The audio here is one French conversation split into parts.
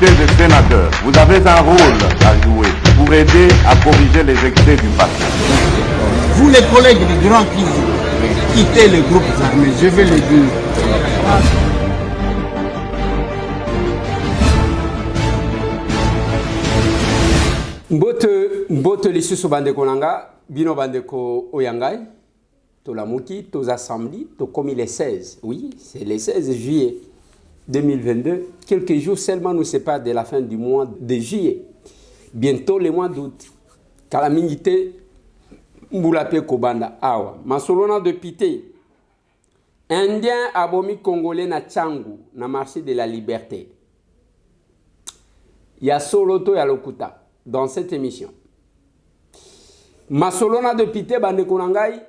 députés et sénateurs, vous avez un rôle à jouer pour aider à corriger les excès du passé. Vous les collègues du Grand qui quittez les groupes armés, je vais le dire. Mbote lisusu bandeko nanga, bino bandeko oyangai, to la mouki, to assembly, to komi les 16. Oui, c'est le 16 juillet 2022. Quelques jours seulement nous séparent de la fin du mois de juillet. Bientôt le mois d'août. Calamité, Mboulape Kobanda, Awa. Masolona de Pité. Indien abomi congolais na Tchangu, na marché de la liberté. Ya Soloto ya Lokuta. Dans cette émission. Masolona de Pité bandeko nangai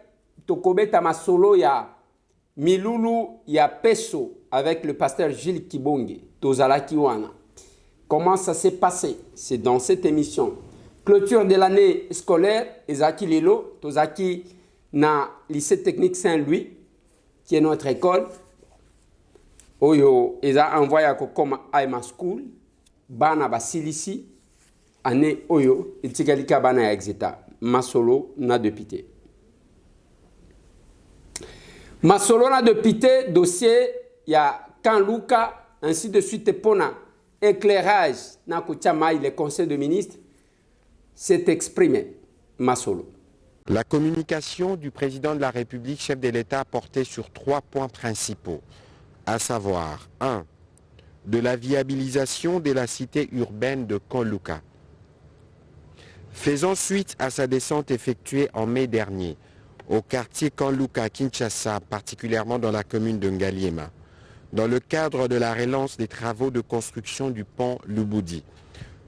tokobeta masolo ya Milulu ya Peso avec le pasteur Gilles Kibonge tozala kiwana. Comment ça s'est passé? C'est dans cette émission. Clôture de l'année scolaire ezaki lelo tozaki na lycée technique Saint-Louis qui est notre école. Oyo eza envoyé ko comme Aima School bana basilisi année oyo etikalika bana ya exeta masolo na de Pité. Masolo na de Pité dossier ya Kanluka ainsi de suite pona éclairage na kuchamaï le conseil de ministres s'est exprimé masolo. La communication du président de la République, chef de l'État, a porté sur 3 points principaux, à savoir 1. De la viabilisation de la cité urbaine de Kanluka. Faisant suite à sa descente effectuée en mai dernier au quartier Kanluka, Kinshasa, particulièrement dans la commune de Ngaliema, dans le cadre de la relance des travaux de construction du pont Lubudi,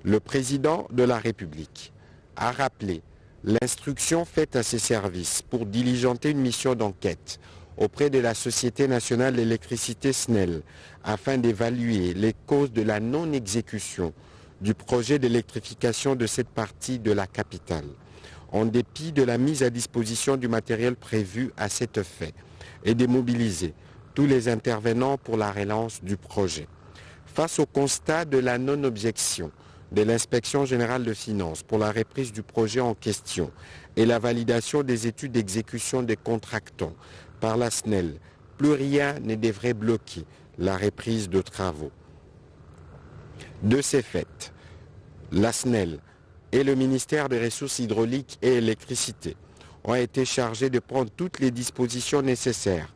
le président de la République a rappelé l'instruction faite à ses services pour diligenter une mission d'enquête auprès de la Société nationale d'électricité SNEL afin d'évaluer les causes de la non-exécution du projet d'électrification de cette partie de la capitale, en dépit de la mise à disposition du matériel prévu à cet effet, et de mobiliser tous les intervenants pour la relance du projet. Face au constat de la non-objection de l'Inspection générale de finances pour la reprise du projet en question et la validation des études d'exécution des contractants par la SNEL, plus rien ne devrait bloquer la reprise de travaux. De ces faits, la SNEL et le ministère des Ressources hydrauliques et électricité ont été chargés de prendre toutes les dispositions nécessaires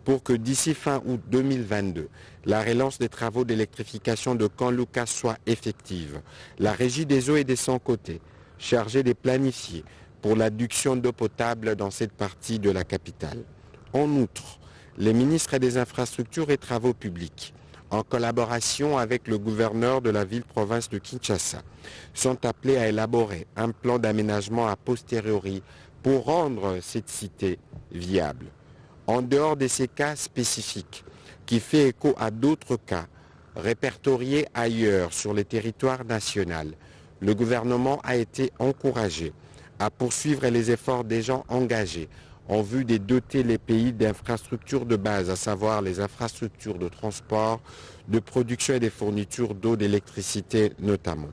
pour que d'ici fin août 2022, la relance des travaux d'électrification de Kanluka soit effective. La régie des eaux est de son côté, chargée de planifier pour l'adduction d'eau potable dans cette partie de la capitale. En outre, les ministres des Infrastructures et Travaux publics, en collaboration avec le gouverneur de la ville-province de Kinshasa, sont appelés à élaborer un plan d'aménagement a posteriori pour rendre cette cité viable. En dehors de ces cas spécifiques, qui fait écho à d'autres cas répertoriés ailleurs sur le territoire national, le gouvernement a été encouragé à poursuivre les efforts déjà engagés en vue de doter les pays d'infrastructures de base, à savoir les infrastructures de transport, de production et de fourniture d'eau, d'électricité notamment.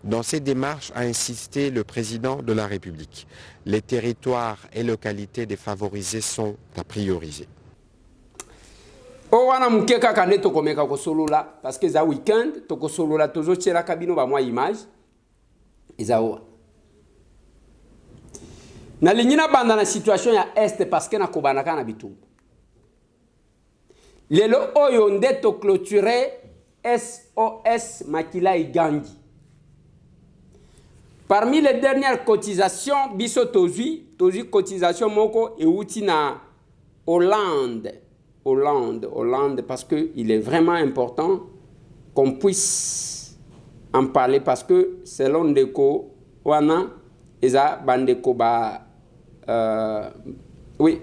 Dans ces démarches a insisté le président de la République. Les territoires et localités défavorisées sont à prioriser. Owana mukeka kane tokomeka ko solola parce que za weekend toko solola tozo tshela kabino ba mwa image ezawa. Na linyina banda na situation ya est parce que na kobanaka na bitumba. Lelo oyo ndeto clôturer SOS Makila Igangi. Parmi les dernières cotisations, biso tozi cotisation moko et outi na Hollande, parce que il est vraiment important qu'on puisse en parler parce que selon Ndeko wana eza bandeko ba oui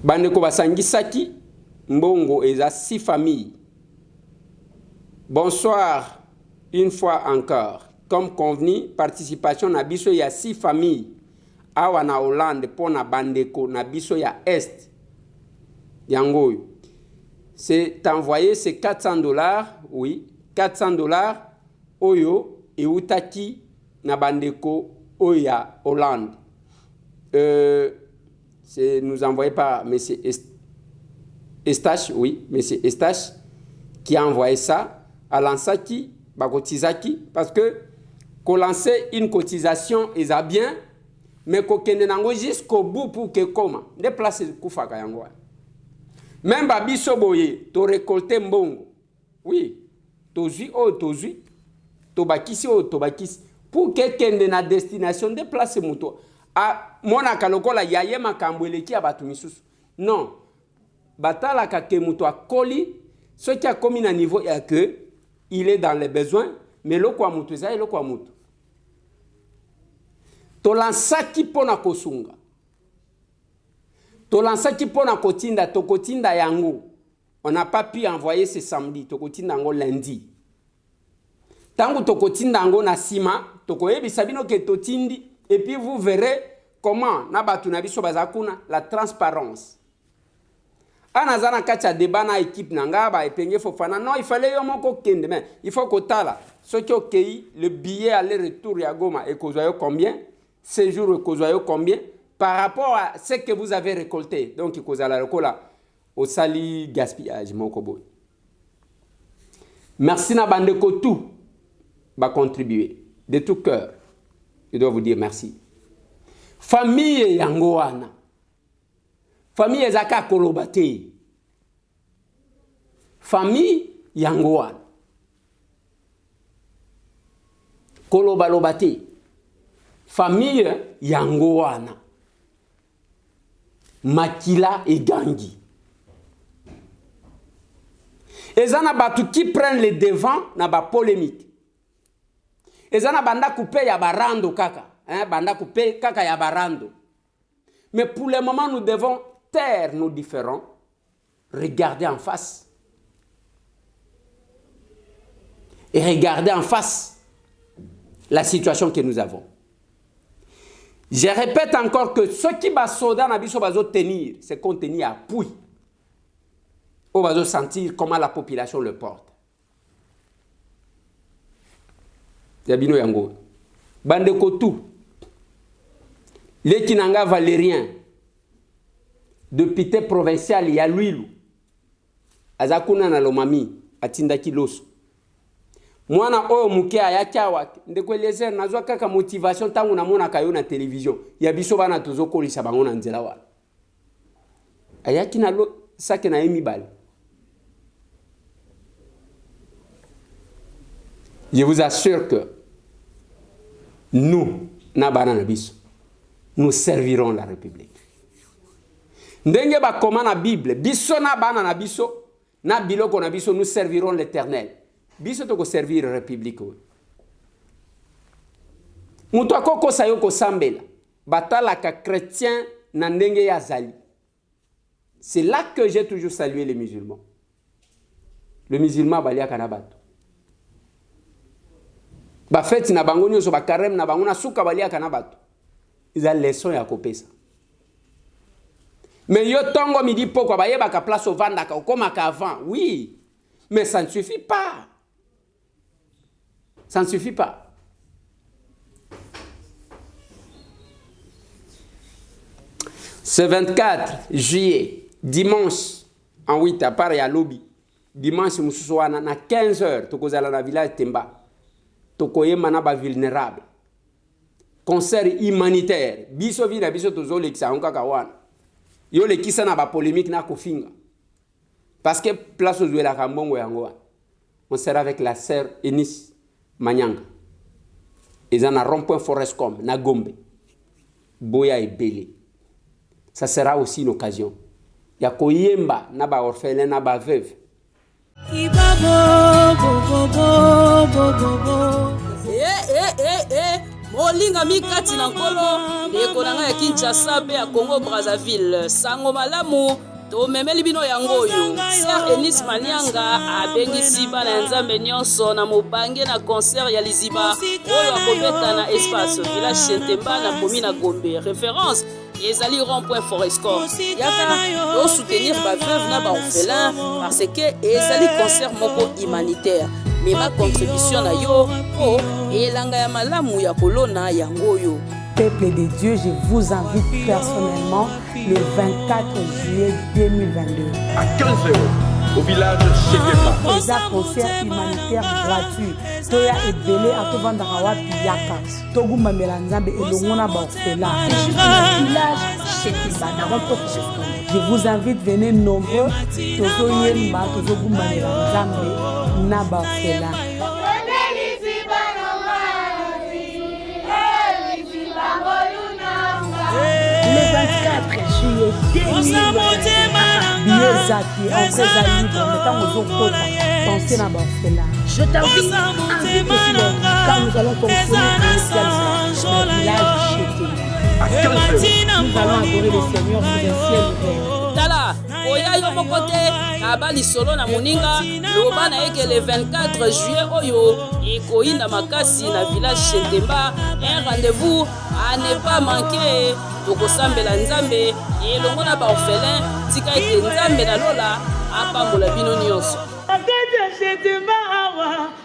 bandeko ba sangisaki mbongo eza 6 familles. Bonsoir une fois encore. Comme convenu, participation na biso ya 6 familles. Awa na Hollande pour na bandeko na biso ya Est. Yangoyo. C'est envoyé, c'est $400, oui, $400 oyo eutaki na bandeko oya Hollande. C'est nous envoyé par M. Estache, oui, M. Estache, qui a envoyé ça à Lansaki, Bakotizaki, parce que qu'on lançait une cotisation, ils a bien, mais qu'on ait jusqu'au bout pour que comment déplacer le Koufaka Yangoa. Même Babiso Boye, tu récolté mbongo. Oui, tu zui, tu bakisi, pour que kende na destination déplacer moto. Ah, mona kalokola yaye makambweleki abatu misusu. Non. Batala kake moto akoli, ce qui a commis à niveau est que il est dans les besoins, mais le kwa moto ça et le kwa moto. To lansaki pona kosunga. To lansaki pona kotinda, to kotinda yango. On n'a pas pu envoyer ce samedi, to kotinda yango lundi. Tango to kotinda yango na sima, to koyebi sabino ke to tindi, et puis vous verrez comment nabatu nabiso bazakuna la transparence. Anazana kacha débat na équipe nanga ba epenge Fofana. Non, il fallait yo moko kende mais il faut que tala ce qui OK le billet aller retour ya Goma et kozoyo combien séjour kozoyo combien par rapport à ce que vous avez récolté. Donc kozala lokola au sali gaspillage moko boy. Merci na bandeko tout ba contribuer de tout cœur. Je dois vous dire merci. Famille yangoana. Famille ezaka kolobate. Famille yangoana. Kolobalobate. Famille yangoana. Makila et Gangi. Ezana batu qui prennent les devants na ba polémique. Ezana banda coupé ya barando kaka. Banda coupé kaka ya barando. Mais pour le moment, nous devons taire nos différends, regarder en face. Et regarder en face la situation que nous avons. Je répète encore que ce qui va soda na biso bazo tenir, c'est qu'on tenir à pouille. On va sentir comment la population le porte. Yabino yango. Bande kotou. Les Kinanga Valérien, député provincial, il y a Louilou, Azakuna na Lomami, Atindaki Loso. Moi, na oyo muke ayakiawa, ndeko lezer, nazwa kaka motivation tangu na mona kayo na télévision. Ya biso bana tozo kolisa bango na nzela wa. Ayaki na lo sake na emi bal. Je vous assure que nous, na banana biso, nous servirons la République. Ndenge ba koma na Bible, biso na bana na biso, na biloko na biso, nous servirons l'Éternel. Biso toko servir la République. Mutu akoko sayo ko sambela, batala ka chrétien na ndenge ya zali. C'est là que j'ai toujours salué les musulmans. Le musulman balia kanabato. Ba fête na bango nyoso ba carême na bango na suka balia kanabato. Ils ont leçon ya kopesa. Mais yo tongo midi poko ba yeba ka place au vandaka comme avant. Oui. Mais ça ne suffit pas. Ça ne suffit pas. Ce 24 juillet, dimanche, en 8 à part ya lobby. Dimanche mususuana na 15h tokozala na village Temba. Tokoyema na ba vulnérable. Concert humanitaire. Biso vina biso tozo lekisa onka kawana. Yo lekisa na ba polémique na kofinga. Parce que place aux la kambongo yangoa. On sera avec la sœur Enis Manyanga. Ils en a rond-point Forestcom na Gombe. Boya et Belé. Ça sera aussi une occasion. Ya koyemba na ba orphelin na ba veuve. Molinga mikati na nkolo ndeko na ngai ya Kinshasa pe ya Congo Brazzaville sango malamu to memeli bino yango oyo Sœur Enis Manyanga abengisi bana nzambe nyonso na mobange na concert ya Liziba oyo akobeta na espace village Sentemba na commune Gombe référence ezali rond-point Forestcom yaka do soutenir ba veuve na ba orphelin parce que ezali concert moko humanitaire mema contribution na yo po elanga ya malamu ya kolona yango oyo. Peuple de Dieu, je vous invite personnellement le 24 juillet 2022 à 15 € au village Chekema. Présent concert humanitaire gratuit. Toya ebele atovanda rawa piyaka. Togu mamela nzambe elongona ba orphelin. Village Chekema na rompo. Je vous invite, venez nombreux. Tozo yemba, tozo gumamela nzambe na ba orphelin. Le 24 juillet 2022, je t'invite quand nous allons fonctionner le village à 15 €. Nous allons adorer le Seigneur sous un ciel ouvert. Tala, oya yo moko te kaba lisolo na moninga loba na eke le 24 juillet oyo ekoyinda makasi na village Chetemba. Un rendez-vous à ne pas manquer. Tokosambela nzambe elongo na ba orphelin tika ete nzambe na lola apambola bino nyonso.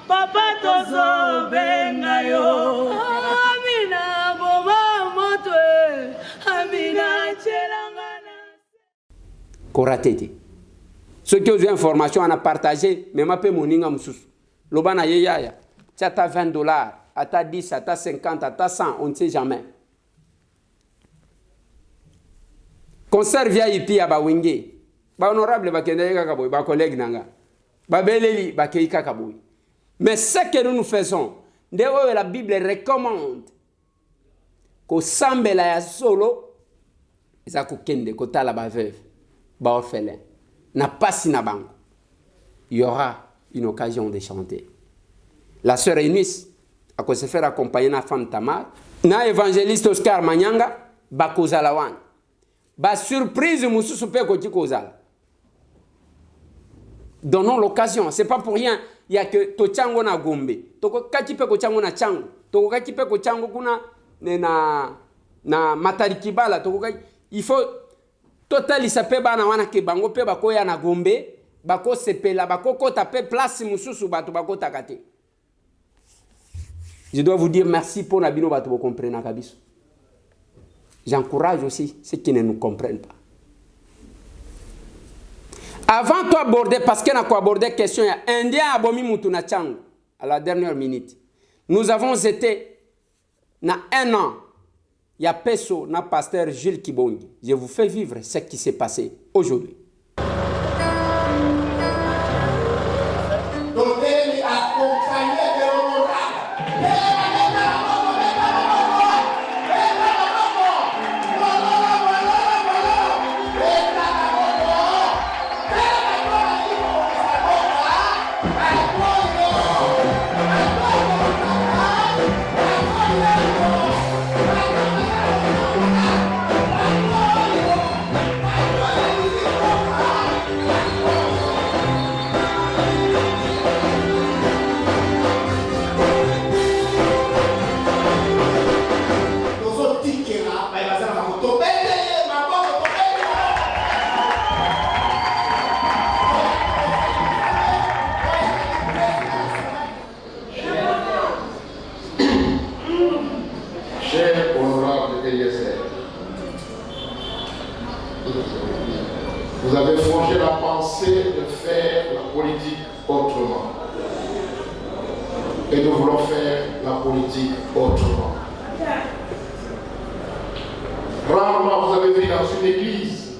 Papa tozo benga yo amina boba motwe amina chelangana Koratete. Ceux qui ont eu information on a partagé mais ma pe moninga mususu. Loba na yeyaya. Tu as $20, ata 10, ata 50, ata 100, on ne sait jamais. Concert VIP à Bawinge. Ba honorable ba kende kaka boy, ba collègue nanga. Ba beleli ba kei kaka boy. Mais ce que nous faisons, la Bible recommande qu'au sambela ya solo, ils a kende kota la ba veuve, ba orphelin, na pasi na bango. Il y aura une occasion de chanter. La sœur Eunice a se faire accompagner na femme Tamar, na évangéliste Oscar Manyanga, ba kozalawan. Ba surprise mususu pe koti kozala. Donnons l'occasion, c'est pas pour rien. Il y a que tochango na gombe. Toko kachipe ko chango na chango. Toko kachipe ko chango kuna na matarikibala. Il faut totali sape bana wana ke bango pe bako ya na gombe, bako sepela, bako kota pe place mususu batu bako takate. Je dois vous dire merci pour na bino batu bo comprendre kabiso. J'encourage aussi ceux qui ne nous comprennent pas. Avant de aborder, parce qu'on a abordé la question, il y a Indien abomi mutuna chango à la dernière minute. Nous avons été, dans 1 an, il y a Peso, na pasteur Gilles Kibongi. Je vous fais vivre ce qui s'est passé aujourd'hui. Vous avez forgé la pensée de faire la politique autrement. Et nous voulons faire la politique autrement. Rarement vous avez vu dans une église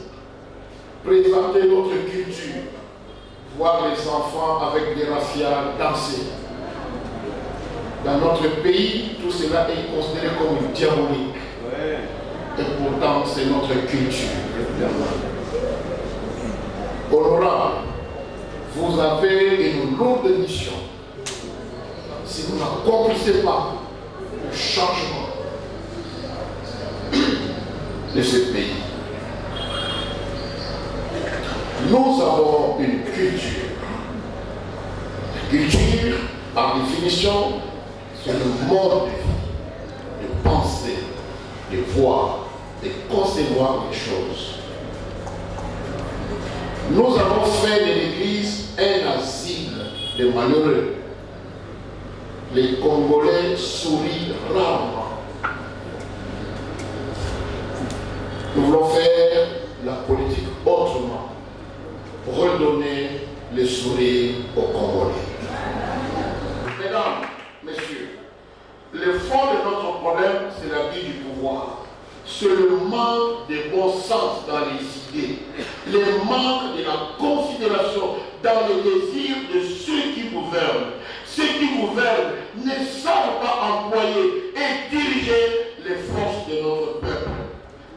présenter notre culture, voir les enfants avec des raffiales danser. Dans notre pays, tout cela est considéré comme diabolique. Et pourtant, c'est notre culture. Honorable, vous avez une lourde mission. Si vous n'accomplissez pas le changement de ce pays, nous avons une culture. La culture, par définition, c'est le mode de vie, de penser, de voir, de concevoir les choses. Nous avons fait de l'Église un asile de malheureux, les Congolais sourient rarement. Nous voulons faire la politique autrement, redonner le sourire aux Congolais. Mesdames, messieurs, le fond de notre problème, c'est l'abus du pouvoir. C'est le manque de bon sens dans les idées, le manque de la considération dans les désirs de ceux qui gouvernent. Ceux qui gouvernent ne savent pas employer et diriger les forces de notre peuple.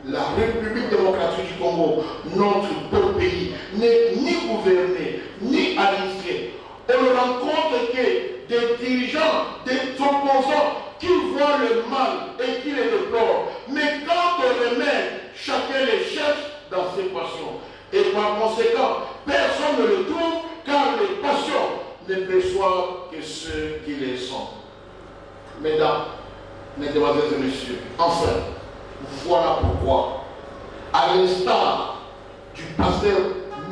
La République démocratique du Congo, notre beau pays, n'est ni gouverné, ni administré. On ne rencontre que des dirigeants, des opposants qui voient le mal et qui les déplorent. Mais quand on remet, chacun les cherche dans ses passions. Et par conséquent, personne ne le trouve car les passions ne perçoivent que ceux qui les sont. Mesdames, mesdemoiselles et messieurs, enfin, voilà pourquoi, à l'instar du pasteur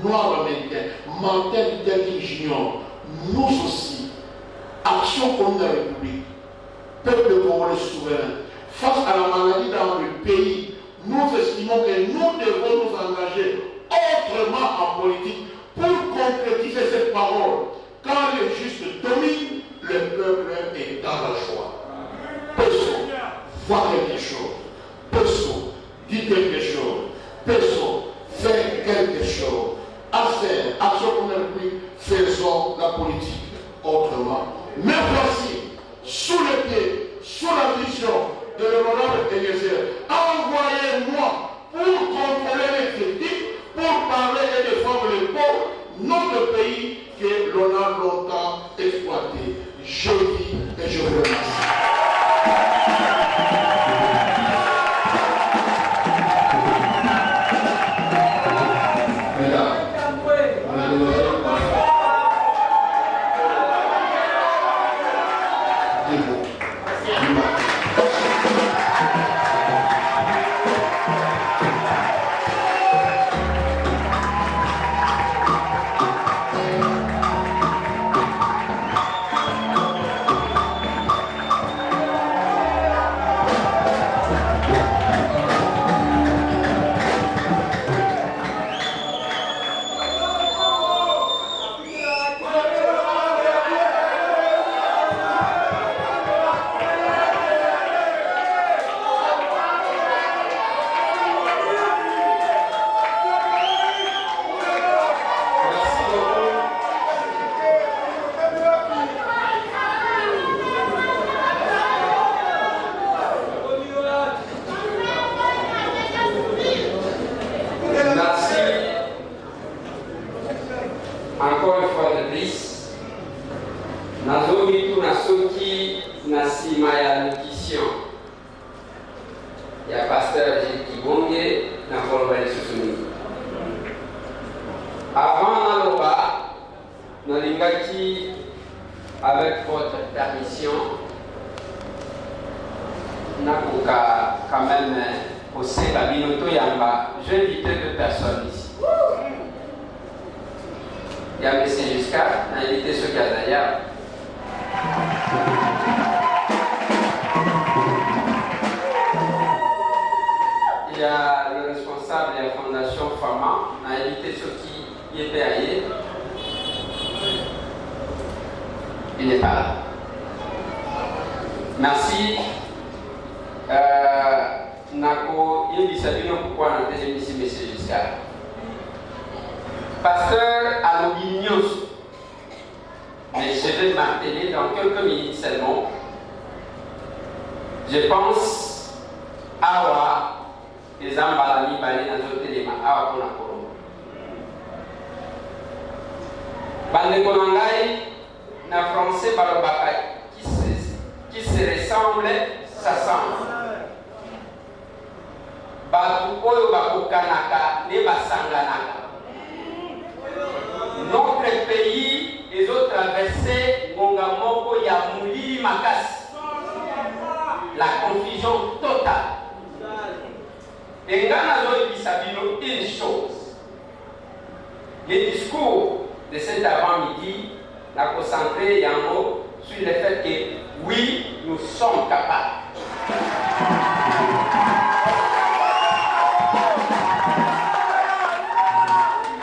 noir américain, Martin Luther King Jr., nous aussi, Action contre la République, peuple congolais souverain, face à la maladie dans le pays, nous estimons que nous devons nous engager autrement en politique pour concrétiser cette parole. Quand le juste domine, le peuple est dans la joie. Personne voit quelque chose. Personne dit quelque chose. Personne fait quelque chose. À faire, Action contre la République, faisons la politique autrement. Mais voici, sous les pieds, sous la vision de l'honorable Eliezer, envoyez-moi pour contrôler les critiques, pour parler et défendre les pauvres, notre pays que l'on a longtemps exploité. Je dis et je vous remercie. Avec votre permission, Nakuka quand même aussi Babinoto Yamba, je vais inviter deux personnes ici. Il y a M. Giscard, on a invité ce Kazaya. Il y a le responsable de la Fondation Fama, on a invité ceux qui y étaient ailleurs. Il n'est pas là. Merci. Nako Yébisabino, pourquoi on a ici, M. Giscard. Pasteur Alobignos, mais je vais marteler dans quelques minutes seulement. Je pense à les ambalani bani dans notre téléma, à Konakoro. Bande Konangai, na français balobaka qui se ressemble s'assemble. Batu oyo bakokanaka ne basanganaka. Notre pays les autres traversé ngonga moko ya mulili makasi. La confusion totale. Et ngana zo bisabino une chose. Les discours de cet avant-midi n'a concentré Yango sur le fait que Oui, nous sommes capables.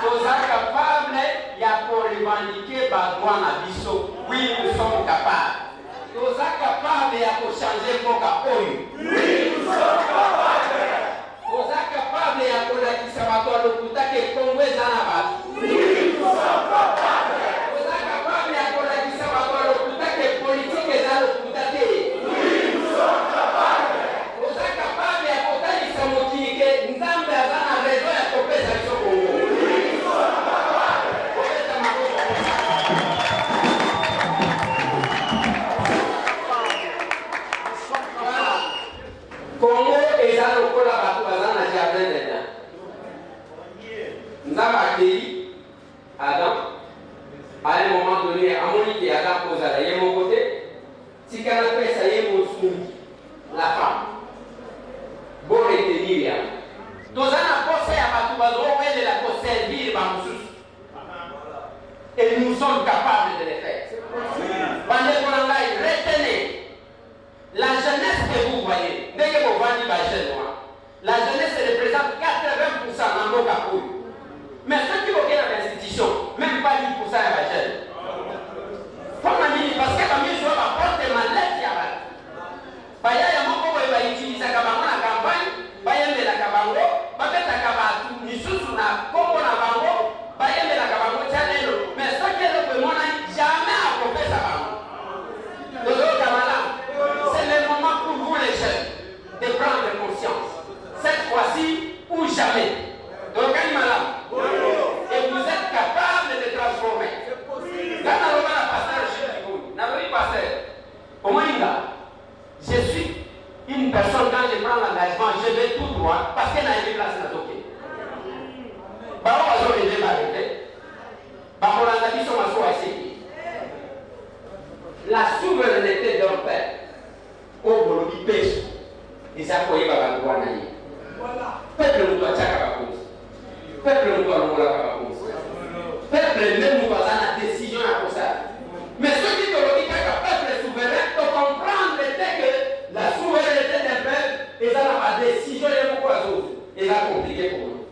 Nous sommes capables, il y a pour revendiquer Badouan à Bissot. Oui, nous sommes capables. Nous sommes capables, il y a pour changer Boka Oyo. Oui, nous sommes capables. Nous sommes capables, il y a pour la Kisamato le Koutake Kongwe Zanabat. Oui, nous sommes capables. Nous sommes capables, il y a pour la Kisamato le Koutake politique et dans le Koutake. Oui, nous sommes capables. Nous sommes capables, il y a pour la Kisamotike, Nzambe Azana Réseau et Kopé Sacho Congo. Oui, nous sommes capables. Congo est dans le col à Batouazan à Jardin d'État. Nous avons accueilli Adam. À un moment donné, à mon idée, Adam pose à la mon côté. Si quelqu'un fait ça, il y a mon soumi, la femme. Bon, et Myriam. Nous avons posé à Batouazan, elle est la pour servir Bamoussous. Et nous sommes capables de le faire. Retenez. La jeunesse que vous voyez, dès que vous voyez la jeunesse représente 80% dans nos capouilles. Mais ceux qui vont à l'institution, même pas 10% à la jeune. Parce que la mise sur la porte de ma lettre, il y a utiliser la campagne, la cabango, mais ça qui est le jamais approché ça. C'est le moment pour vous les jeunes de prendre conscience. Cette fois-ci ou jamais. Donc, et vous êtes capable de transformer. Je suis une personne, quand je prends l'engagement, je vais tout droit parce qu'elle a une place à toquer. La souveraineté d'un père, au Bolobi pêche, ils accueillent Babangouanaï. Peuple nous doit Tchakabakous. Peuple nous doit Moulakabakous. Peuple même nous doit la décision à ça. Mais ceux qui te disent que le peuple est souverain, doivent comprendre que la souveraineté d'un peuple, ils ont la décision de beaucoup d'autres. Ils ont compliqué pour nous.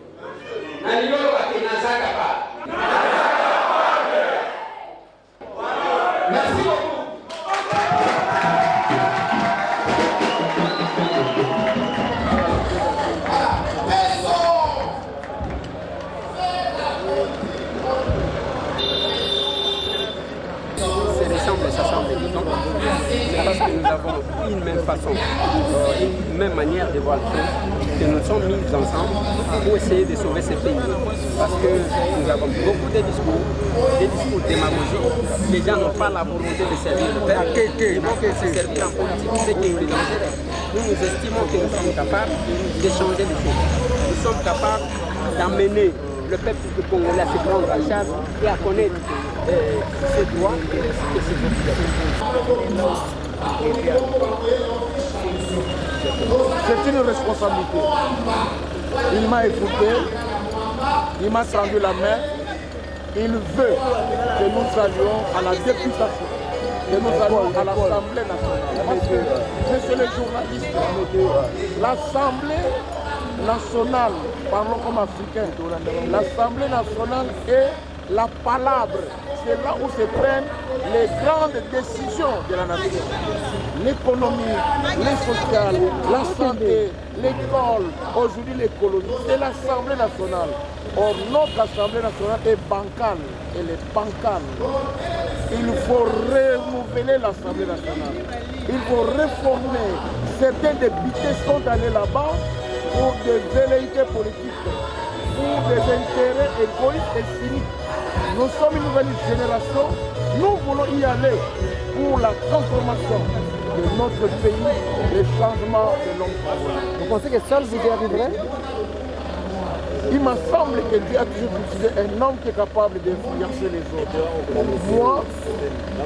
Merci beaucoup. Parce que nous avons une même façon, une même manière de voir les choses, que nous sommes mis ensemble pour essayer de sauver ce pays. Parce que nous avons beaucoup de discours démagogiques. Les gens n'ont pas la volonté de servir le peuple, ils vont se servir en politique, c'est qui est plus dangereux. Nous estimons que nous sommes capables de changer les choses. Nous sommes capables d'amener le peuple congolais à se prendre en charge et à connaître ses droits et ses obligations. C'est une responsabilité. Il m'a écouté, il m'a tendu la main, il veut que nous allions à la députation, que nous allions à l'Assemblée nationale. Parce que, monsieur le journaliste, l'Assemblée nationale, parlons comme africain, l'Assemblée nationale est la palabre. C'est là où se prennent les grandes décisions de la nation. L'économie, les sociales, la santé, l'école, aujourd'hui l'écologie, c'est l'Assemblée nationale. Or, notre Assemblée nationale est bancale, elle est bancale. Il faut renouveler l'Assemblée nationale. Il faut réformer. Certains députés sont allés là-bas pour des velléités politiques, pour des intérêts égoïstes et cyniques. Nous sommes une nouvelle génération, nous voulons y aller pour la transformation de notre pays, le changement de l'homme. Vous pensez que seul vous y arriverez? Il me semble que Dieu a toujours utilisé un homme qui est capable d'influencer les autres. Moi,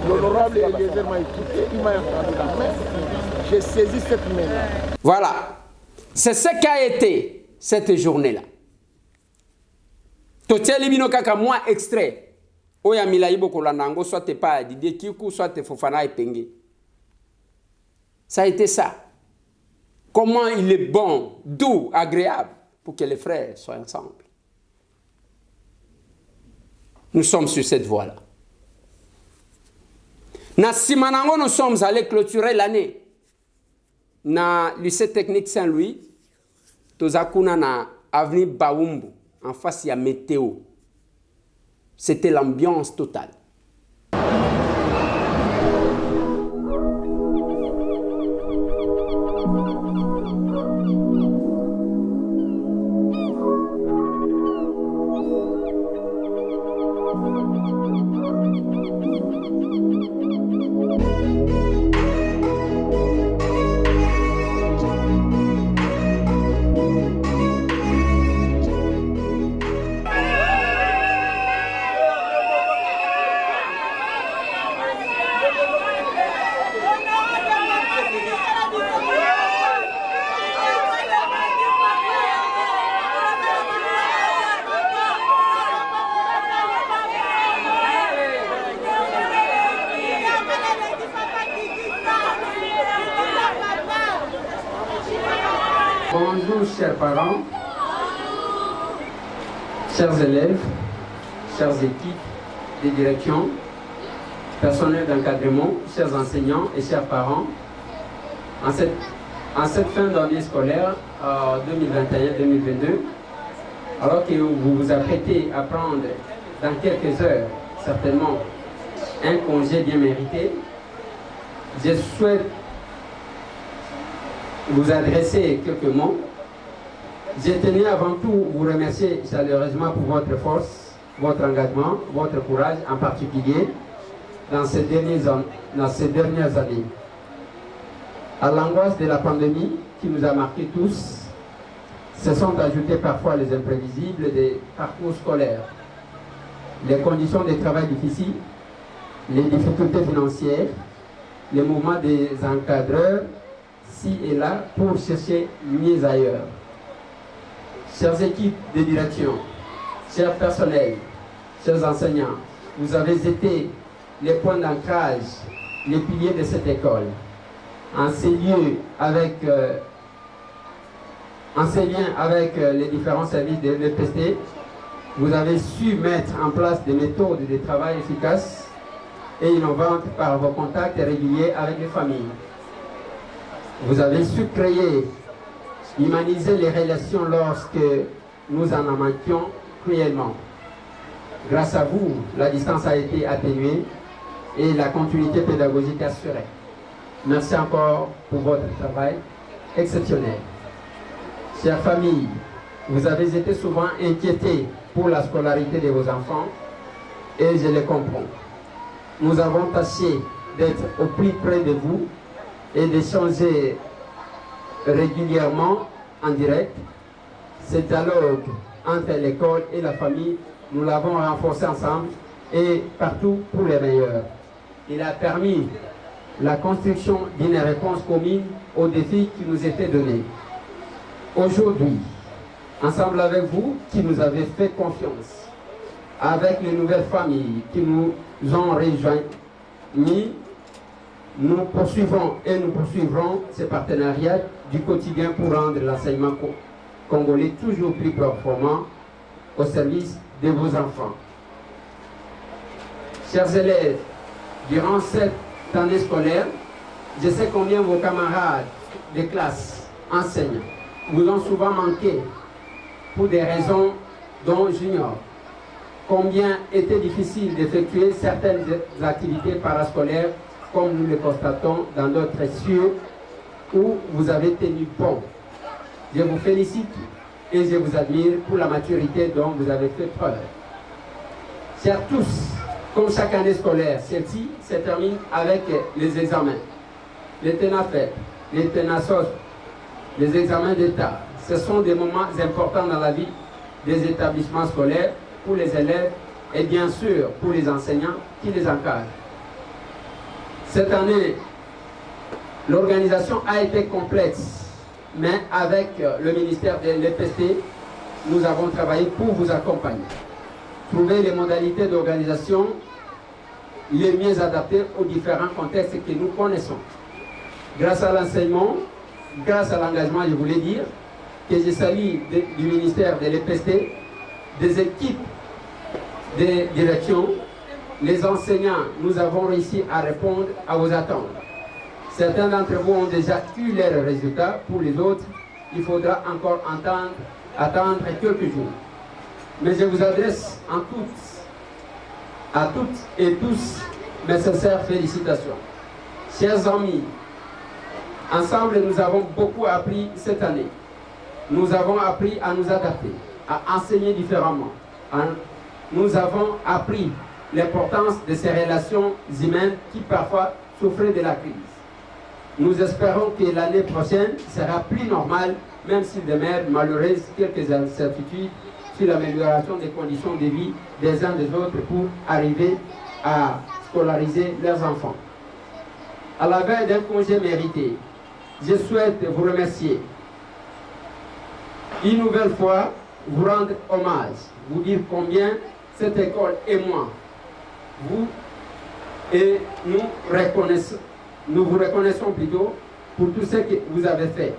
l'honorable Eliezer m'a écouté, il m'a entendu la main, j'ai saisi cette main-là. Voilà, c'est ce qu'a été cette journée-là. Totieli bino kaka moi extrait. Oya mila ibo kolanango soit pas Didier Kikou soit Fofana Epenge. Ça a été ça. Comment il est bon, doux, agréable pour que les frères soient ensemble. Nous sommes sur cette voie-là. Na Simanango, nous sommes allés clôturer l'année. Na lycée technique Saint-Louis, Tozakuna na avenue Baumbu, en face il y a météo. C'était l'ambiance totale. Bonjour chers parents, chers élèves, chères équipes de direction, personnel d'encadrement, chers enseignants et chers parents. En cette fin d'année scolaire 2021-2022, alors que vous vous apprêtez à prendre dans quelques heures certainement un congé bien mérité, je souhaite vous adresser quelques mots. Je tenais avant tout vous remercier chaleureusement pour votre force, votre engagement, votre courage en particulier dans ces dernières années. À l'angoisse de la pandémie qui nous a marqués tous, se sont ajoutés parfois les imprévisibles des parcours scolaires, les conditions de travail difficiles, les difficultés financières, les mouvements des encadreurs, ci et là, pour chercher mieux ailleurs. Chères équipes de direction, chers personnels, chers enseignants, vous avez été les points d'ancrage, les piliers de cette école. En ces liens avec les différents services de l'EPST, vous avez su mettre en place des méthodes de travail efficaces et innovantes par vos contacts réguliers avec les familles. Vous avez su créer, humaniser les relations lorsque nous en manquions cruellement. Grâce à vous, la distance a été atténuée et la continuité pédagogique assurée. Merci encore pour votre travail exceptionnel. Chères familles, vous avez été souvent inquiétés pour la scolarité de vos enfants et je les comprends. Nous avons tâché d'être au plus près de vous et d'échanger régulièrement en direct. Ce dialogue entre l'école et la famille, nous l'avons renforcé ensemble et partout pour les meilleurs. Il a permis la construction d'une réponse commune aux défis qui nous étaient donnés. Aujourd'hui, ensemble avec vous qui nous avez fait confiance, avec les nouvelles familles qui nous ont rejoints, nous poursuivons et nous poursuivrons ces partenariats du quotidien pour rendre l'enseignement congolais toujours plus performant au service de vos enfants. Chers élèves, durant cette année scolaire, je sais combien vos camarades de classe, enseignants, vous ont souvent manqué pour des raisons dont j'ignore. Combien était difficile d'effectuer certaines activités parascolaires comme nous le constatons dans d'autres cieux où vous avez tenu bon. Je vous félicite et je vous admire pour la maturité dont vous avez fait preuve. Chers tous, comme chaque année scolaire, celle-ci se termine avec les examens, les TENAFEP, les TENASOS, les examens d'État. Ce sont des moments importants dans la vie des établissements scolaires pour les élèves et bien sûr pour les enseignants qui les encadrent. Cette année, l'organisation a été complexe, mais avec le ministère de l'EPST, nous avons travaillé pour vous accompagner. Trouver les modalités d'organisation les mieux adaptées aux différents contextes que nous connaissons. grâce à l'enseignement, grâce à l'engagement, je voulais dire, que je salue du ministère de l'EPST, des équipes de direction, les enseignants, nous avons réussi à répondre à vos attentes. Certains d'entre vous ont déjà eu leurs résultats, pour les autres, il faudra encore attendre quelques jours. Mais je vous adresse à toutes et tous mes sincères félicitations. Chers amis, ensemble nous avons beaucoup appris cette année. Nous avons appris à nous adapter, à enseigner différemment. Nous avons appris l'importance de ces relations humaines qui parfois souffraient de la crise. Nous espérons que l'année prochaine sera plus normale, même s'il demeure malheureuse quelques incertitudes sur l'amélioration des conditions de vie des uns des autres pour arriver à scolariser leurs enfants. À la veille d'un congé mérité, je souhaite vous remercier. Une nouvelle fois, vous rendre hommage, vous dire combien cette école et moi, vous et nous vous reconnaissons plutôt pour tout ce que vous avez fait.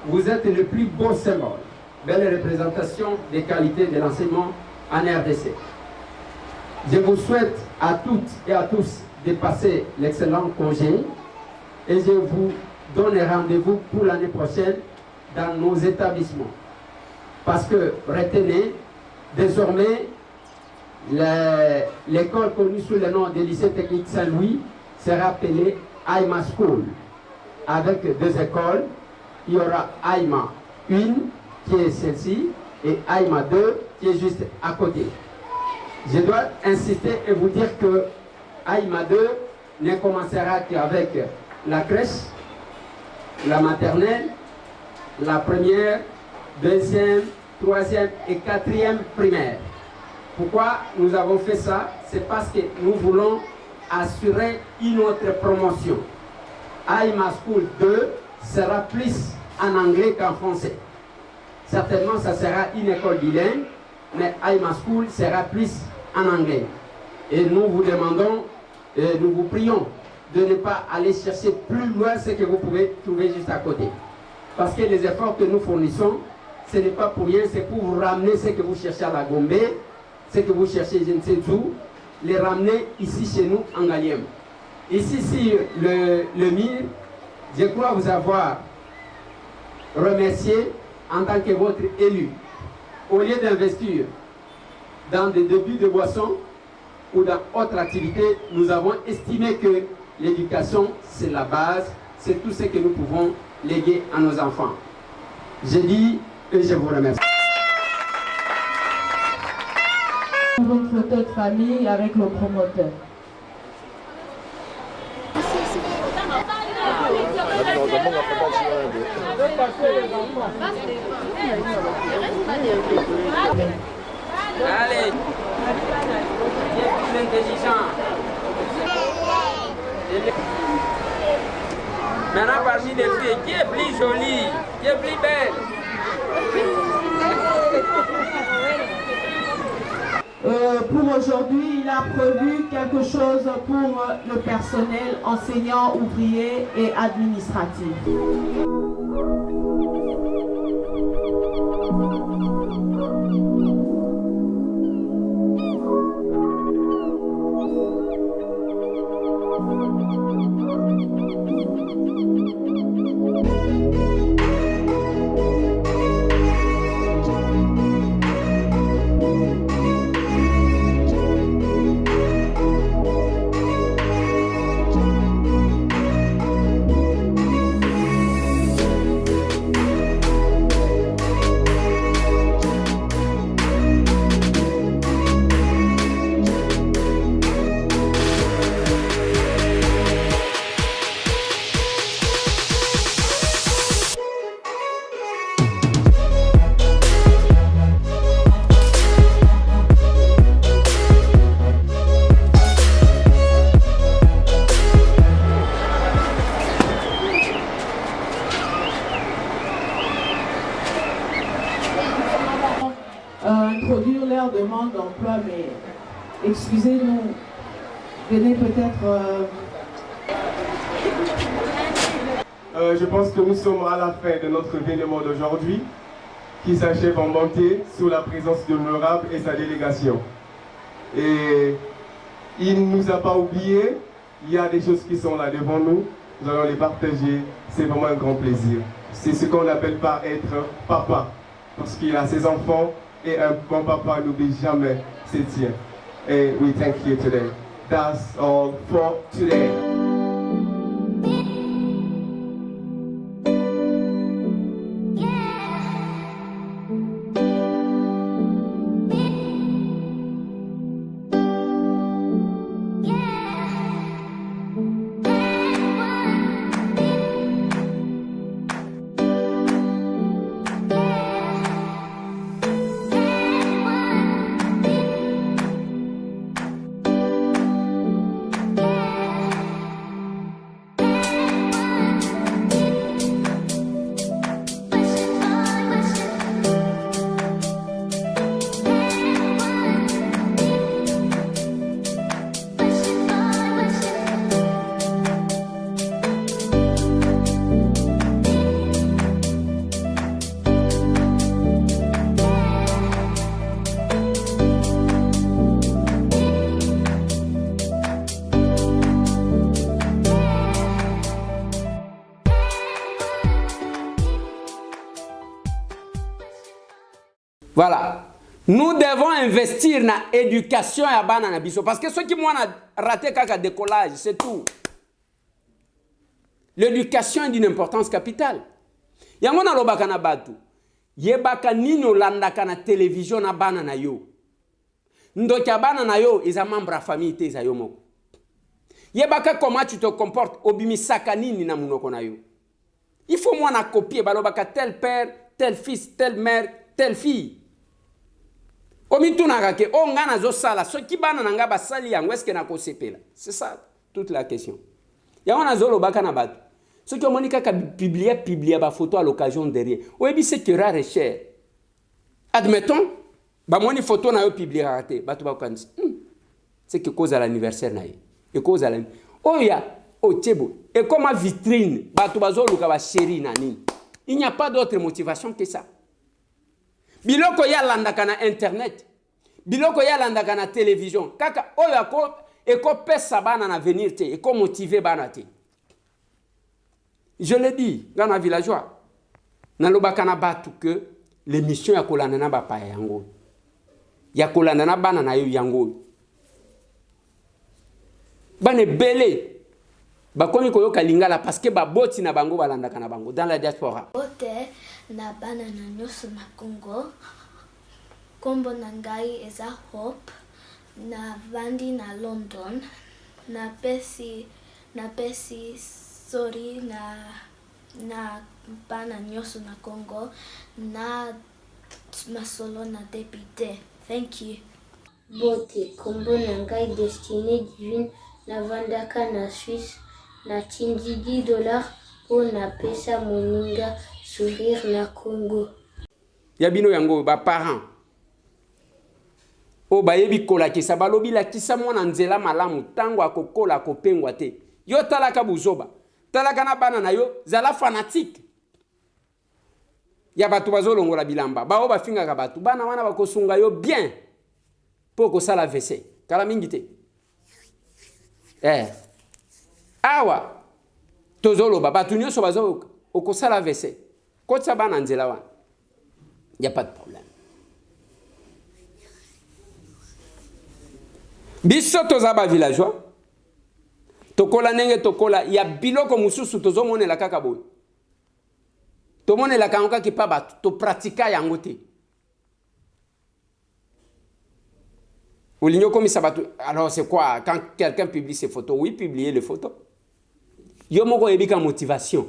Vous êtes le plus beau symbole, belle représentation des qualités de l'enseignement en RDC. Je vous souhaite à toutes et à tous de passer l'excellent congé et je vous donne rendez-vous pour l'année prochaine dans nos établissements. Parce que, retenez, désormais, l'école connue sous le nom de lycée technique Saint-Louis sera appelée AIMA School. Avec deux écoles, il y aura AIMA 1 qui est celle-ci et AIMA 2 qui est juste à côté. Je dois insister et vous dire que AIMA 2 ne commencera qu'avec la crèche, la maternelle, la première, deuxième, troisième et quatrième primaire. Pourquoi nous avons fait ça? C'est parce que nous voulons assurer une autre promotion. AIMA School 2 sera plus en anglais qu'en français. Certainement, ça sera une école bilingue, mais AIMA School sera plus en anglais. Et nous vous demandons, nous vous prions de ne pas aller chercher plus loin ce que vous pouvez trouver juste à côté. Parce que les efforts que nous fournissons, ce n'est pas pour rien, c'est pour vous ramener ce que vous cherchez à la Gombe, ce que vous cherchez je ne sais où, les ramener ici chez nous en Galiem. Ici sur le mur, je crois vous avoir remercié en tant que votre élu. Au lieu d'investir dans des débits de boissons ou dans autre activité, nous avons estimé que l'éducation, c'est la base, c'est tout ce que nous pouvons léguer à nos enfants. Je dis et je vous remercie. Une photo de famille avec le promoteur. Allez, qui est plus intelligent? Maintenant, parmi les filles, qui est plus jolie? Qui est plus belle? Pour aujourd'hui, il a prévu quelque chose pour le personnel enseignant, ouvrier et administratif. Introduire leur demande d'emploi, mais excusez-nous, venez peut-être Je pense que nous sommes à la fin de notre événement d'aujourd'hui, qui s'achève en bonté sous la présence de l'honorable et sa délégation. Et il ne nous a pas oubliés, il y a des choses qui sont là devant nous, nous allons les partager, c'est vraiment un grand plaisir. C'est ce qu'on appelle pas être papa, parce qu'il a ses enfants et un bon papa n'oublie jamais ses tiens. Et we thank you today. That's all for today. Voilà. Nous devons investir dans l'éducation à Banana Biso. Parce que ceux qui m'ont raté kaka décollage, c'est tout. L'éducation est d'une importance capitale. Yango na lobaka na batu. Yebaka nino landaka na télévision na banana yo. Ndoka banana yo isa membre à famille te isa yo moko. Yebaka comment tu te comportes obimisaka nini na munoko na yo. Il faut moi na copier balobaka tel père, tel fils, telle mère, telle fille. Omitunaka o ngana zo sala so ki bana nanga basali yango est-ce que na ko sepela. C'est ça toute la question. Yango na zo lobaka na batu. Ce qui ont ka publier ba photo à l'occasion derrière. Oyebi c'est que rare cher. Admettons ba moni photo na yo publier raté batu ba kanzi. C'est que cause à l'anniversaire na ye. Et cause à l'anniversaire. Oya o tebo et comme ma vitrine batu bazo luka ba chéri na nini. Il n'y a pas d'autre motivation que ça. Biloko ya landaka na internet. Biloko ya landaka na télévision. Kaka oya ko eko pesa bana na venir te eko motiver bana te. Je l'ai dit dans la villageois. Nalobaka na batu que l'émission ya kolanda na ba pa yango. Ya kolanda na bana na yo yango. Bane belé. Bakomi koyoka lingala parce que ba boti na bango balandaka na bango dans la diaspora. Bote na bana na nyonso na Congo. Kombo na ngai eza Hope na vandi na London na pesi sorry na bana nyonso na Congo na masolo na député. Thank you. Bote kombo na ngai Destinée Divine na vandaka na Suisse na tindi $10 pour na pesa moninga sourire na Congo. Yabino yango ba parents. O bayebi kola kisa balobi la kisa mwana nzela malamu tango akokola kopengwa te. Yo talaka buzoba. Talaka na bana na yo zala fanatique. Ya batu bazolongola bilamba. Ba o ba finga ka batu bana wana bakosunga yo bien. Poko sala WC. Kala mingite. Awa tozolo baba tunyoso bazo okosala WC. Kotsa bana nzela wana. Y a pas de problème. Biso tozaba villageois. Tokola nenge tokola ya biloko mususu tozomonela kaka boy. Tomonela kangoka ki pa batu to pratika yango te. Alors c'est quoi quand quelqu'un publie ses photos? Oui, publier les photos. Yomoko ebika motivation.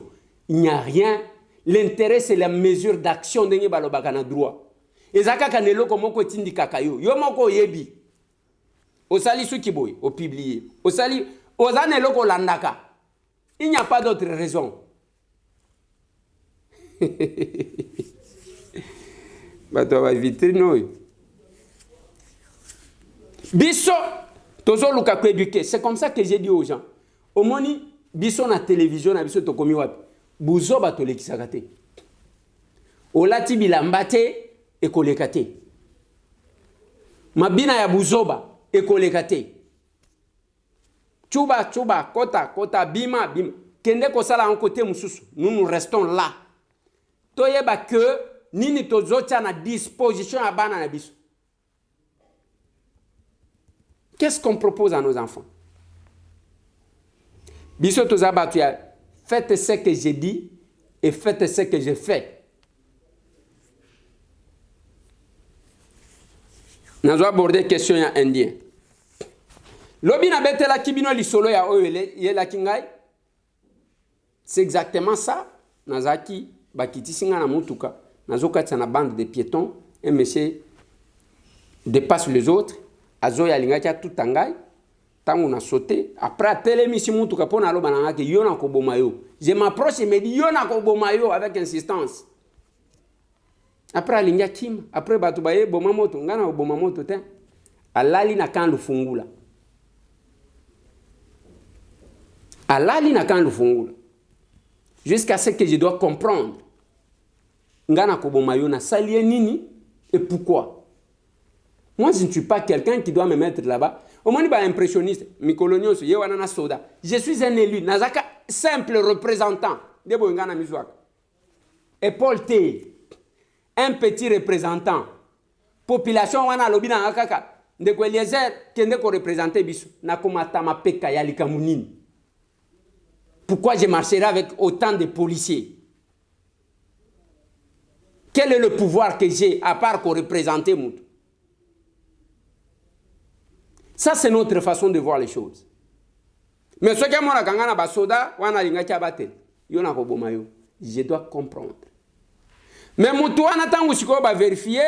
Il n'y a rien. L'intérêt c'est la mesure d'action de balobaka na droit. Ezaka kanelo komoko tindi kakayo. Yomoko yebi. Osali suki boy, au publier. Osali ozanelo ko landaka. Il n'y a pas d'autre raison. Bato va vitrine. Biso, tozo luka ko éduquer. C'est comme ça que j'ai dit aux gens. Au moni, biso na télévision na biso to komi wapi. buzoba tolekisaka te. Olati bilamba te ekoleka te. Mabina ya buzoba ekoleka te. Chuba, kota, bima. Kende kosala en côté mususu. Nous restons là. Toyeba que nini tozotia na disposition à bana na biso. Qu'est-ce qu'on propose à nos enfants? Biso tozabatuya, faites ce que j'ai dit et faites ce que j'ai fait. Nous allons aborder question ya indien. Lobi na betela kibino lisolo ya oyele yela kingai. C'est exactement ça. Nazaki bakiti singa na mutuka. Nazokati na bande de piétons. Un monsieur dépasse les autres. Azoya lingaki tout tangai. Tango na sauté. Après télémisi mutuka pona loba na ngaki yona ko bomayo. Je m'approche et me dis yona ko bomayo avec insistance. Après alinga kim. Après batu baye bomamoto. Ngana ko bomamoto te. Alali na kan lufungula. Alali na kan lufungula. Jusqu'à ce que je dois comprendre. Ngana kobomayo na salie nini et pourquoi. Moi, je ne suis pas quelqu'un qui doit me mettre là-bas. Au moins, il est impressionniste. Mikolonioso, yewanana soda. Je suis un élu. Nazaka, simple représentant. Debo ngana mizwaka. Et Paul T. Un petit représentant. Population wana lobina akaka. Ndeko Eliezer, kende ko représenter biso. Nakomata mapeka ya likamunini. Pourquoi je marcherai avec autant de policiers? Quel est le pouvoir que j'ai à part qu'on représente Moutou? Ça, c'est notre façon de voir les choses. Mais ce que moi, quand on a soda, je dois comprendre. Mais Moutou, on attend que vérifier,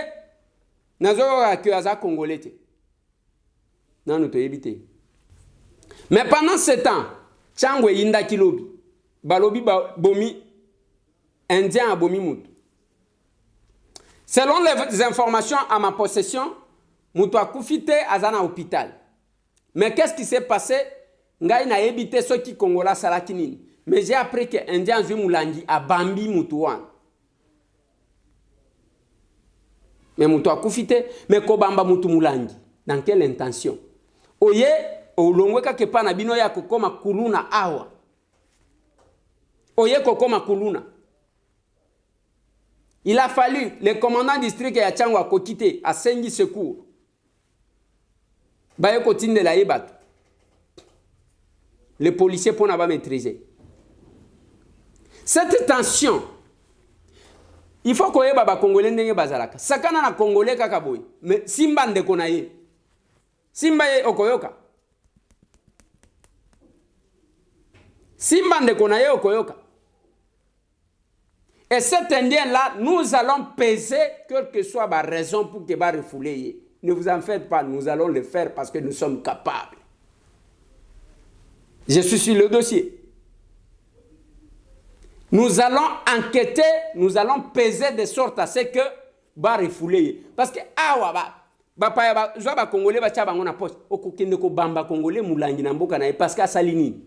nous avons que Congolais. Non, nous t'avons. Mais pendant ce temps, Changwe Inda Kilobi, Balobi Bomi, Indien à Bomi Moutou. Selon les informations à ma possession, Moutou a koufité à Zana hôpital. Mais qu'est-ce qui s'est passé? Ngai n'a évité ceux qui Congola Salakinini. Mais j'ai appris que Indien Zumulangi a Bambi Moutouan. Mais Moutou a koufité, mais Kobamba Moutou Moulangi. Dans quelle intention? Oye, Olongweka Kepana Binoya Kokoma Kuluna Awa. Oye Kokoma Kuluna. Il a fallu, le commandant district ya Tchangwa Kokite à Sengi Secours. Baye Kotine de la Ibat. Les policiers pour n'avoir maîtrisé. Cette tension, il faut qu'on ait baba Congolais n'ayez bazalaka. Sakana na Congolais kakaboy. Mais Simba nde konaye. Simba ye okoyoka. Simba nde konaye okoyoka. Et cet Indien-là, nous allons peser quelle que soit la raison pour qu'il va refouler. Ne vous en faites pas, nous allons le faire parce que nous sommes capables. Je suis sur le dossier. Nous allons enquêter, nous allons peser de sorte à ce que va refouler. Parce que Congolais parce qu'à Salini.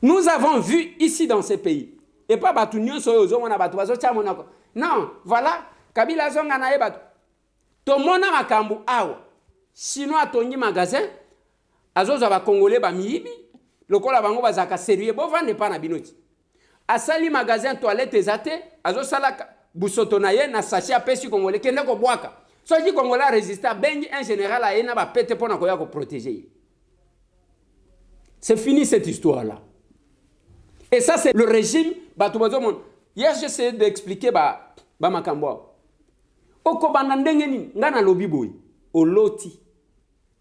Nous avons vu ici dans ces pays. Et pas Batunio Soyozo, on a Batuazo Chamonako. Non, voilà, Kabila Zongana Ebatu. Tomona Makambu Awa. Chinois Tongi magasin, Azoza va Congolais Bamibi, le Kola Bango Bazaka sérieux, Bovan n'est pas Nabinoti. Asali magasin toilette ezate, Azosala Boussotonaye, na sachi a pesu Congolais, Kendeko Boaka. Soji Congolais résiste à Bengi, un général a Ena, va péter pour Nakoya pour protéger. C'est fini cette histoire-là. Et ça, c'est le régime. Hier, j'essaie d'expliquer Makambo. Okobanda ndengeni, ngana lobiboy. Oloti.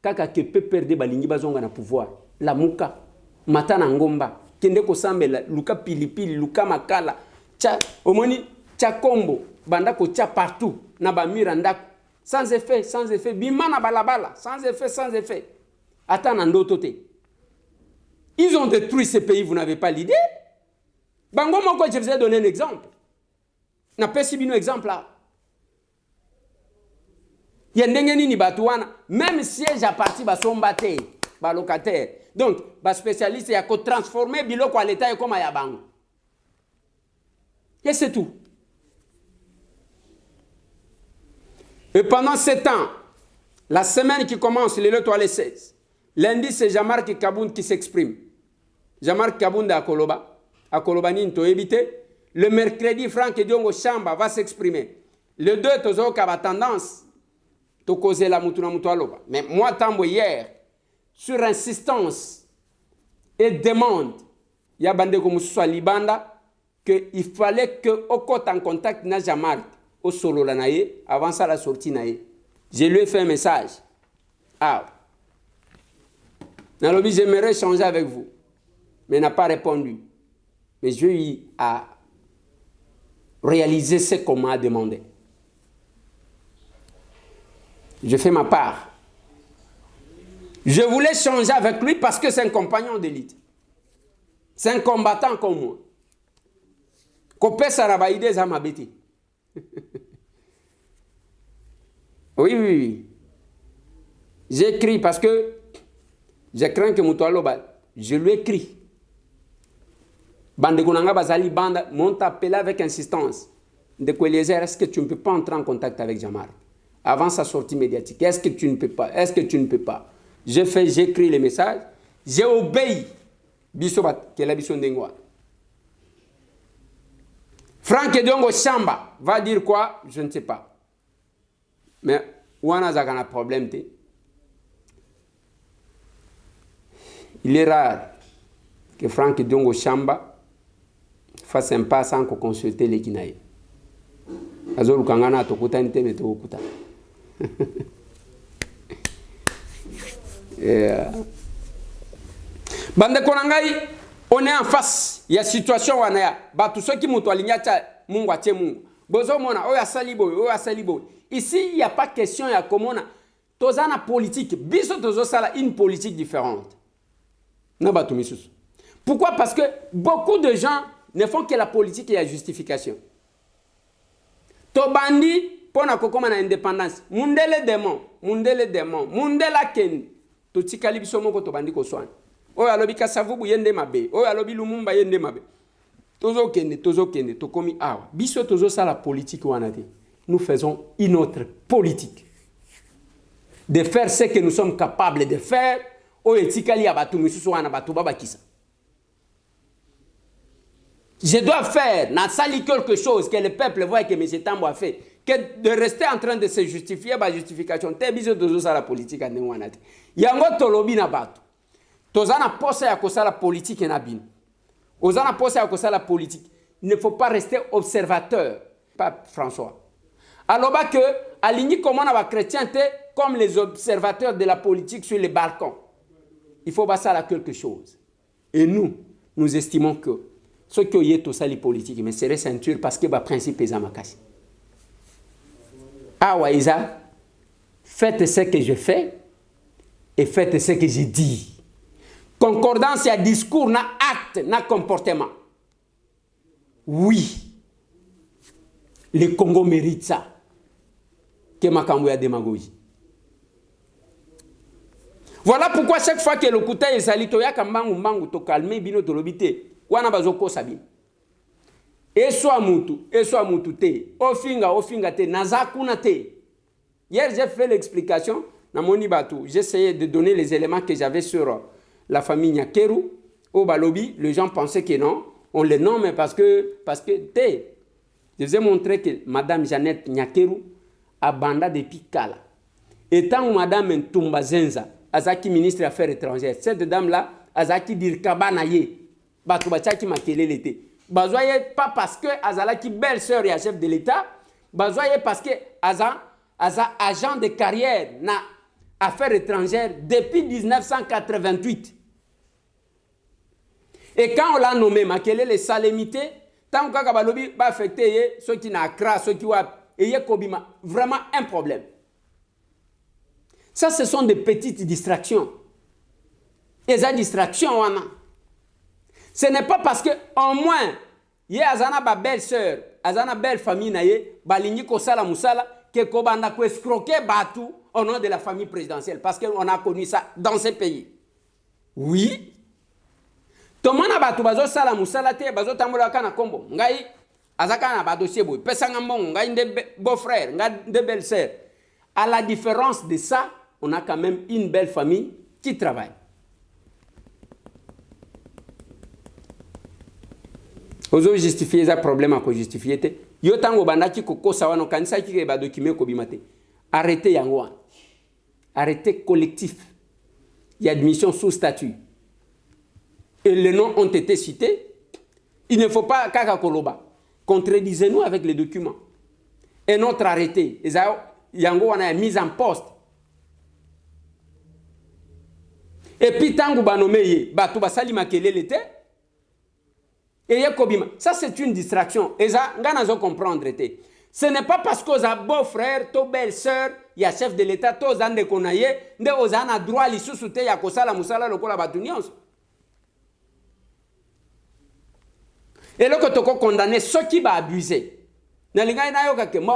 Kaka kepe perde balingi bazonga na pouvoir. La muka. Matana ngomba. Kende kosambela. Luka pilipili. Luka makala. Tcha. Omoni. Tcha kombo. Banda ko tcha partout. Na ba miranda. Sans effet. Sans effet. Bimana balabala. Sans effet. Sans effet. Attends, ndotote. Ils ont détruit ces pays, vous n'avez pas l'idée? Bango Moko, je vous ai donné un exemple. N'a pas si bien un exemple là. Il y a des gens même siège à partir de son bâté, de locataire. Donc, les spécialistes, il y a qu'à transformer Biloko à l'État comme à Yabango. Et c'est tout. Et pendant 7 ans, la semaine qui commence, le 16, lundi, c'est Jean-Marc Kabound qui s'exprime. Jean-Marc Kabound à Koloba. À Koloba, Ninto évité. Le mercredi, Franck Diongo Chamba va s'exprimer. Le 2, Tozo Kaba tendance. To causer la mutuna mutualoba. Mais moi, tambo hier, sur insistance et demande, il y a bandé comme soit Libanda, qu'il fallait que au côté en contact na Jean-Marc au solo la naïe, avant ça la sortie naïe. Je lui ai fait un message. Ah. Nalobi, j'aimerais changer avec vous. Mais il n'a pas répondu. Mais je lui ai réalisé ce qu'on m'a demandé. Je fais ma part. Je voulais changer avec lui parce que c'est un compagnon d'élite. C'est un combattant comme moi. Kopé Sarabaïde Zamabeti. Oui. J'écris parce que je crains que Moutoualoba, je lui écris. Bande Konanga Bazali Banda m'ont appelé avec insistance. De Kweliezer, est-ce que tu ne peux pas entrer en contact avec Jean-Marc avant sa sortie médiatique? Est-ce que tu ne peux pas? Est-ce que tu ne peux pas? J'écris les messages. J'ai obéi. Bisobat, qui est la mission d'Engwa. Franck Diongo Chamba va dire quoi? Je ne sais pas. Mais où on a un problème? Il est rare que Franck Diongo Chamba fasse un pas sans consulter les Kinaï. Azol Kangana Tokuta Nte Metokuta. Bande Konangai, on est en face. Il y a situation où on est. Tous ceux qui m'ont aligné, Mungu Atie Mungu. Bozo Mona, Oya Salibo. Ici, il n'y a pas question, il y a comme on a. Tozana politique. Biso Tozo Sala, une politique différente. Pourquoi? Parce que beaucoup de gens ne font que la politique et la justification. Tobandi, pona kokoma na indépendance. Mundele démon. Mundela ken. Totikali bisomo ko tobandi ko swan. Oyo alobi kasavubu yende mabe. Oyo alobi lumumba yende mabe. Tozo kende, tokomi awa. Biso tozo sa la politique wanate. Nous faisons une autre politique. De faire ce que nous sommes capables de faire. Je dois faire, Nassali quelque chose que le peuple voit que M. Tambo a fait, que de rester en train de se justifier par justification. T'es besoin de ça la politique à Néouanate. Yango tolobi na batu. Tozana posa ya kosa la politique na bin. Ozana posa ya kosa la politique. Il ne faut pas rester observateur. Pas François. Alors que aligné comment on va chrétienté comme les observateurs de la politique sur les balcons. Il faut passer à quelque chose. Et nous estimons que ce qui est tout ça, les politiques, mais c'est ceinture parce que le principe est à ma casse. Ah ouais, Isa, faites ce que je fais et faites ce que je dis. Concordance à discours, na acte, na comportement. Oui, le Congo mérite ça. Que ma a démagogie. Voilà pourquoi chaque fois que le kouta est sali, toya kambangu mangu to calmer bino to lobité. Wana bazoko sabi. Eswa mutu te. Ofinga te. Nazakuna te. Hier j'ai fait l'explication. Na moni batou. J'essayais de donner les éléments que j'avais sur la famille Nyakeru. Au Balobi, les gens pensaient que non. On les nomme parce que te. Je vous ai montré que Madame Jeannette Nyakeru a banda depuis Kala. Et tant Madame Ntumba Zenza, Azaki ministre des Affaires étrangères, cette dame-là, Azaki Dirkabanaye, Batubachaki Makele l'été. Bazoye pas parce que Azalaki belle-sœur et chef de l'État, Bazoye parce que Aza agent de carrière na Affaires étrangères depuis 1988. Et quand on l'a nommé Makele les salémités, tant que Kabalobi va affecter ceux qui n'ont Accra, ceux qui ont Kobima, vraiment un problème. Ça, ce sont des petites distractions. Et ces distractions, ce n'est pas parce que, au moins, il y a une belle-sœur, une belle famille, balingi kosala musala, que kobanda ko escroquer batu au nom de la famille présidentielle. Parce qu'on a connu ça dans ces pays. Oui. Tomana batu bazo sala musala te, bazo tambola kana kombo. Ngai, azaka na ba dossier boy pesa ngambon nga inde beau-frère nga de belle-sœur. À la différence de ça, on a quand même une belle famille qui travaille. Ozo justifier ça problème à ko justifier te. Yo tango bandaki ko kosa wana kanisa ki ba document ko bimate. Arrêtez yango. Arrêtez collectif. Il y a admission sous statut. Et les noms ont été cités. Il ne faut pas kaka koloba. Contredisez-nous avec les documents. Et notre arrêté, yango wana mise en poste. Et puis tango banomeye, batu basali makelele te. Et Kobima, ça c'est une distraction. Et ça, on doit comprendre. Ce n'est pas parce que vous beau-frère, to belle-sœur, il y a chef de l'État, to zande konaye, nde vous avez droit à l'issue ya kosala musala lokola batunions. Et là que tu condamné ceux qui va abuser. Nalinga na yoka ke mo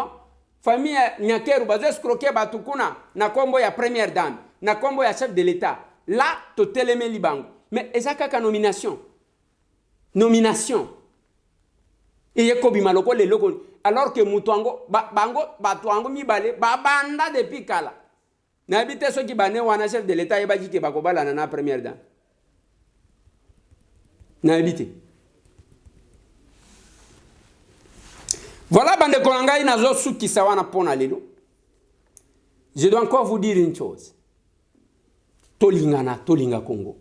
famille nyakeru bazo escroquer batukuna na kombo ya première dame, na kombo ya chef de l'État. Là, to teleme libango. Mais ezaka ka nomination. Nomination. Et yekobima loko le loko alors que mutuango bango batuango mibale babanda depuis kala. Na habite ceux qui bané wana chef de l'État yeba ki bakobala na première dame. Na habite. Voilà bande konanga inazo suki sawana pona lelo. Je dois encore vous dire une chose. Tolingana, Tolinga Congo.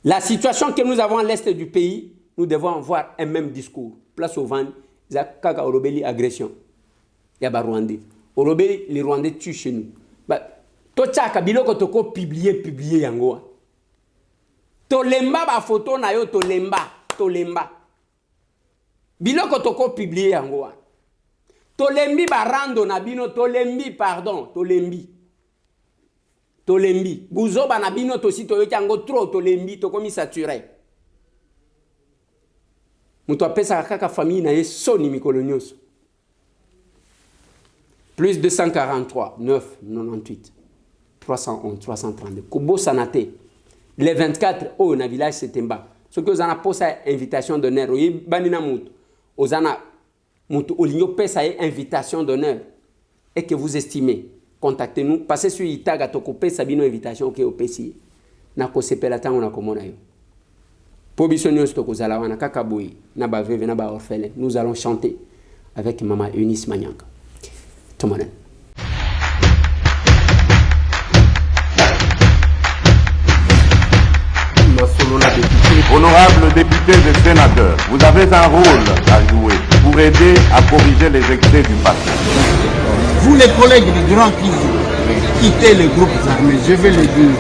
La situation que nous avons à l'est du pays, nous devons avoir un même discours. Place au vent, Kaka Orobeli agression. Yaba Rwandais. Orobeli, les Rwandais tuent chez nous. Tocha Kabilo Kotoko publier yangoa. Tolemba ba photo na yo tolemba. Biloko toko publier yangoa. Tolembi ba rando na bino tolembi. Buzo ba na bino to si to yango trop tolembi to komi saturé. Muto apesa kaka famille na ye soni mikolonioso. Plus 243 9 98 311 332. Kubo sanate. Les 24 au na village Setemba. Ce que vous en a posé invitation d'honneur. Oyi banina mutu. Ozana mutu olinyo pesa invitation d'honneur. Et que vous estimez, contactez-nous. Passez sur Itaga Tokope Sabino invitation que au PC. Na ko sepela tango na komona yo. Pobisonios Tokozala wana kakaboui na ba veve na ba orphelin. Nous allons chanter avec maman Eunice Manyanga. Tomonen. Honorables députés et sénateurs, vous avez un rôle à jouer pour aider à corriger les excès du passé. Vous les collègues du Grand Kivu, quittez les groupes armés, je vais le dire.